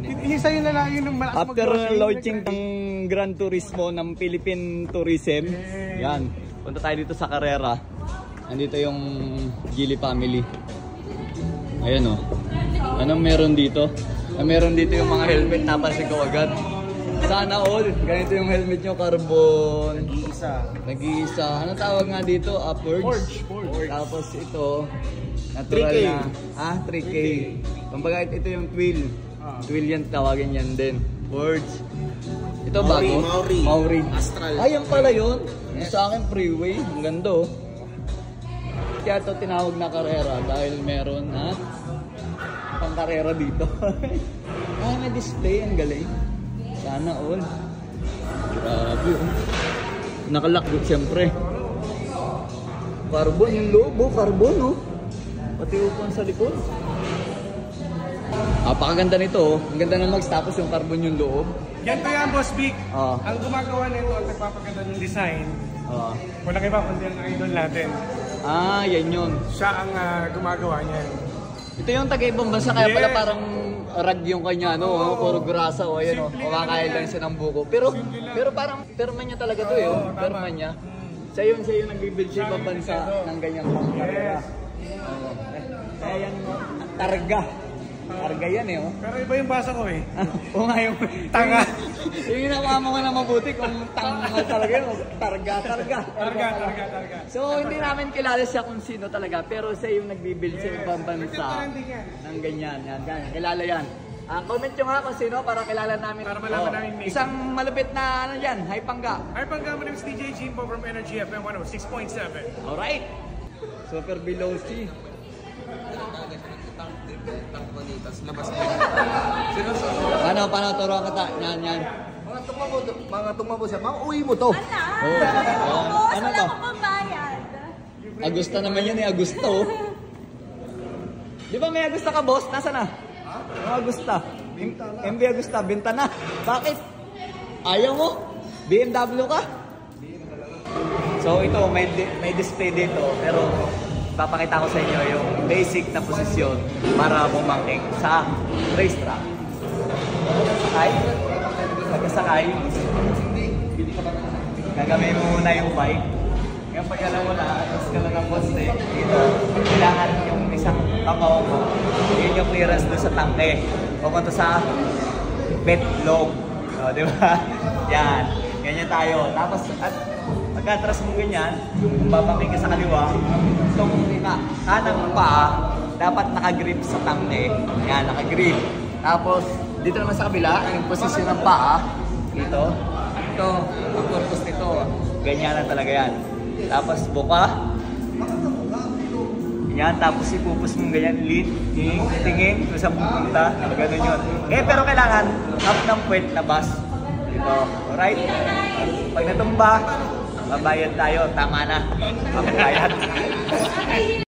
Yung sa'yo na lang yun ng malakas After launching ng Gran Turismo ng Philippine Tourism, yan, punta tayo dito sa Carrera. Nandito yung Geely family. Ayan o. Anong meron dito? Meron dito yung mga helmet, napansin ko agad. Sana all, ganito yung helmet nyo, carbon. Nag-iisa. Anong tawag nga dito? Forge. Tapos ito, natural 3K. na. 3K. Kumbaga ito yung twill. Twill yan, tawagin yan din. Forge. Ito bago? Maori. Astral. Ay, yan pala yun. Yung sa akin, freeway. Ang ganda oh. Kaya ito tinawag na Carrera dahil meron pang karera dito. May display. Ang galing. Sana all. Grabe oh. Nakalakot siyempre. Carbon yung loob oh. Carbon oh. Pati upuan sa likod. Napakaganda nito oh. Ang ganda ng mags tapos yung carbon yung loob. Ganito yan, Boss Vic. Ang gumagawa nito at nagpapaganda ng design. Walang iba kundi ang idol natin. Yan yun. Siya ang gumagawa niyan. Ito yung taga-ibang bansa kaya pala parang rag yung kanya, no? Puro grasa o ayan o. Kumakain lang siya ng buko. Pero parang perma niya talaga to eh. Perma niya. Siya yung nag-build sa ibang bansa ng ganyang pangkarera. Kaya yan, targa. Targa yan eh oh. Pero iba yung basa ko eh. Oo nga yung tanga. Yung ginawa mo na mabuti kung tanga talaga yun. Targa. So hindi namin kilala siya kung sino talaga. Pero siya yung nagbibuild sa ibang bansa ng ganyan. Kilala yan. Comment nyo nga kung sino para kilala namin. Para malaman namin. Isang malupit na ano dyan, Hypanga. Hypanga, my name is DJ Jimbo from Energy FM 106.7. Alright. Super Veloci. Paano turuan ka ta? Yan. Mga tumabo siya, uwi mo to. Ano to? Agusta naman yan eh, Agusto. Di ba may Agusta ka, boss? Nasa na? Agusta. MB Agusta, benta na. Bakit? Ayaw mo? BMW ka? So ito, may display dito, pero papakita ko sa inyo yung basic na posisyon para bumangking sa racetrack. Pagkasakay, gagawin mo muna yung bike. Ngayon pag alam mo na, tapos ka lang ng poste, dito, kailangan yung isang kapaw mo. Yun yung clearance doon sa tangke. Pupunta sa bed log. Di ba? Yan. Ganyan tayo. Tapos, at pagka-atras mo ganyan, kung babangking ka sa kaliwa, itong kanang paa, dapat nakagrip sa tangke. Yan, nakagrip. Tapos, dito naman sa kabila, yung posisyon ng paa, dito. Ito, ang purpose nito, ganyan na talaga yan. Tapos, buka. Yan, tapos ipupus mong ganyan, lead, tingin, kung saan pupunta, ganun yun. Pero kailangan, up ng puwet na bus. Dito, alright? Pag natumba, babayad tayo, tama na. Babayad.